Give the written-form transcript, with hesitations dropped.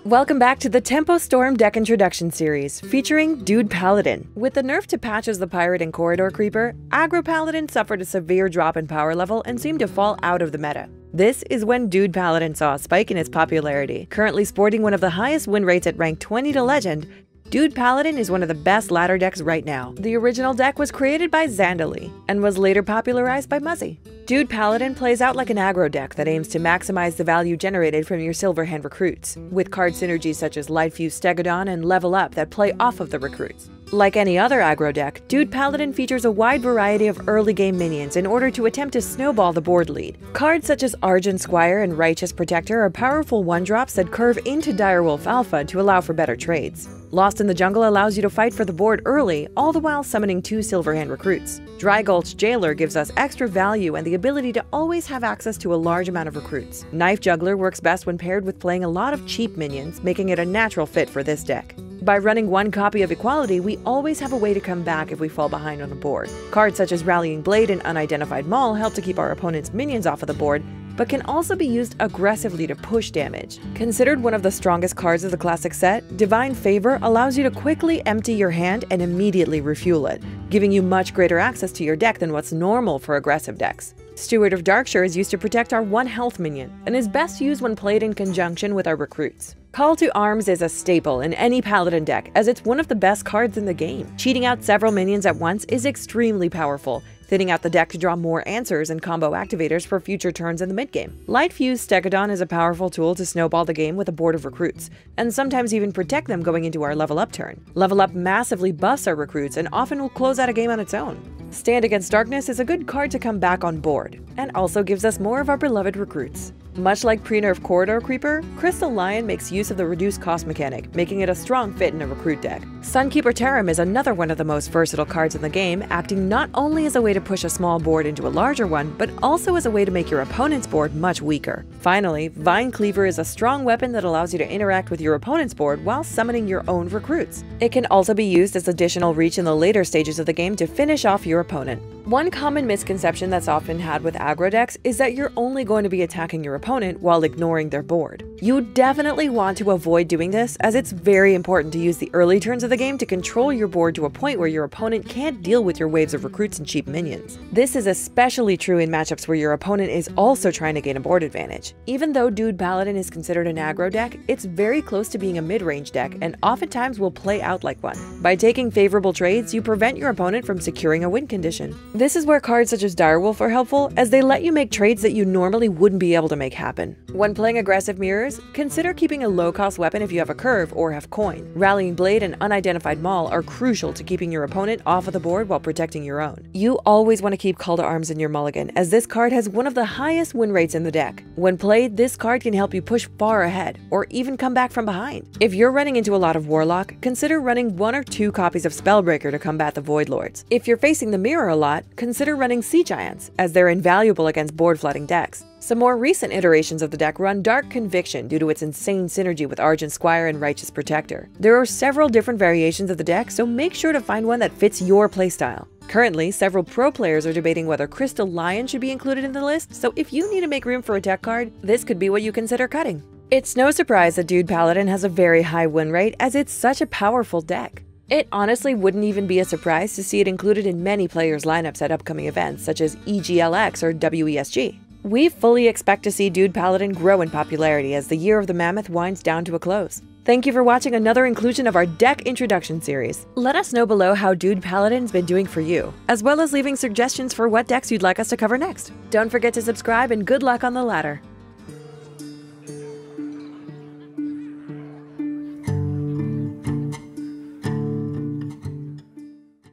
Welcome back to the Tempo Storm deck introduction series, featuring Dude Paladin. With the nerf to patch as the Pirate and Corridor Creeper, Aggro Paladin suffered a severe drop in power level and seemed to fall out of the meta. This is when Dude Paladin saw a spike in its popularity. Currently sporting one of the highest win rates at rank 20 to Legend, Dude Paladin is one of the best ladder decks right now. The original deck was created by Zandali and was later popularized by Muzzy. Dude Paladin plays out like an aggro deck that aims to maximize the value generated from your silver hand recruits, with card synergies such as Light Fuse Stegodon and Level Up that play off of the recruits. Like any other aggro deck, Dude Paladin features a wide variety of early game minions in order to attempt to snowball the board lead. Cards such as Argent Squire and Righteous Protector are powerful one-drops that curve into Direwolf Alpha to allow for better trades. Lost in the Jungle allows you to fight for the board early, all the while summoning 2 Silverhand recruits. Dry Gulch Jailer gives us extra value and the ability to always have access to a large amount of recruits. Knife Juggler works best when paired with playing a lot of cheap minions, making it a natural fit for this deck. By running one copy of Equality, we always have a way to come back if we fall behind on the board. Cards such as Rallying Blade and Unidentified Maul help to keep our opponent's minions off of the board, but can also be used aggressively to push damage. Considered one of the strongest cards of the classic set, Divine Favor allows you to quickly empty your hand and immediately refuel it, giving you much greater access to your deck than what's normal for aggressive decks. Steward of Darkshire is used to protect our 1 health minion, and is best used when played in conjunction with our recruits. Call to Arms is a staple in any Paladin deck, as it's one of the best cards in the game. Cheating out several minions at once is extremely powerful, thinning out the deck to draw more answers and combo activators for future turns in the mid-game. Light Fuse Stegodon is a powerful tool to snowball the game with a board of recruits, and sometimes even protect them going into our Level Up turn. Level Up massively buffs our recruits and often will close out a game on its own. Stand Against Darkness is a good card to come back on board, and also gives us more of our beloved recruits. Much like pre-nerf Corridor Creeper, Crystal Lion makes use of the reduced cost mechanic, making it a strong fit in a recruit deck. Sunkeeper Tarim is another one of the most versatile cards in the game, acting not only as a way to push a small board into a larger one, but also as a way to make your opponent's board much weaker. Finally, Vine Cleaver is a strong weapon that allows you to interact with your opponent's board while summoning your own recruits. It can also be used as additional reach in the later stages of the game to finish off your opponent. One common misconception that's often had with aggro decks is that you're only going to be attacking your opponent while ignoring their board. You definitely want to avoid doing this, as it's very important to use the early turns of the game to control your board to a point where your opponent can't deal with your waves of recruits and cheap minions. This is especially true in matchups where your opponent is also trying to gain a board advantage. Even though Dude Paladin is considered an aggro deck, it's very close to being a mid-range deck and oftentimes will play out like one. By taking favorable trades, you prevent your opponent from securing a win condition. This is where cards such as Direwolf are helpful, as they let you make trades that you normally wouldn't be able to make happen. When playing aggressive mirrors, consider keeping a low-cost weapon if you have a curve or have coin. Rallying Blade and Unidentified Maul are crucial to keeping your opponent off of the board while protecting your own. You always want to keep Call to Arms in your mulligan, as this card has one of the highest win rates in the deck. When played, this card can help you push far ahead, or even come back from behind. If you're running into a lot of Warlock, consider running 1 or 2 copies of Spellbreaker to combat the Void Lords. If you're facing the mirror a lot, consider running Sea Giants, as they're invaluable against board flooding decks. Some more recent iterations of the deck run Dark Conviction due to its insane synergy with Argent Squire and Righteous Protector. There are several different variations of the deck, so make sure to find one that fits your playstyle. Currently, several pro players are debating whether Crystal Lion should be included in the list, so if you need to make room for a tech card, this could be what you consider cutting. It's no surprise that Dude Paladin has a very high win rate, as it's such a powerful deck. It honestly wouldn't even be a surprise to see it included in many players' lineups at upcoming events such as EGLX or WESG. We fully expect to see Dude Paladin grow in popularity as the Year of the Mammoth winds down to a close. Thank you for watching another inclusion of our deck introduction series. Let us know below how Dude Paladin's been doing for you, as well as leaving suggestions for what decks you'd like us to cover next. Don't forget to subscribe, and good luck on the ladder.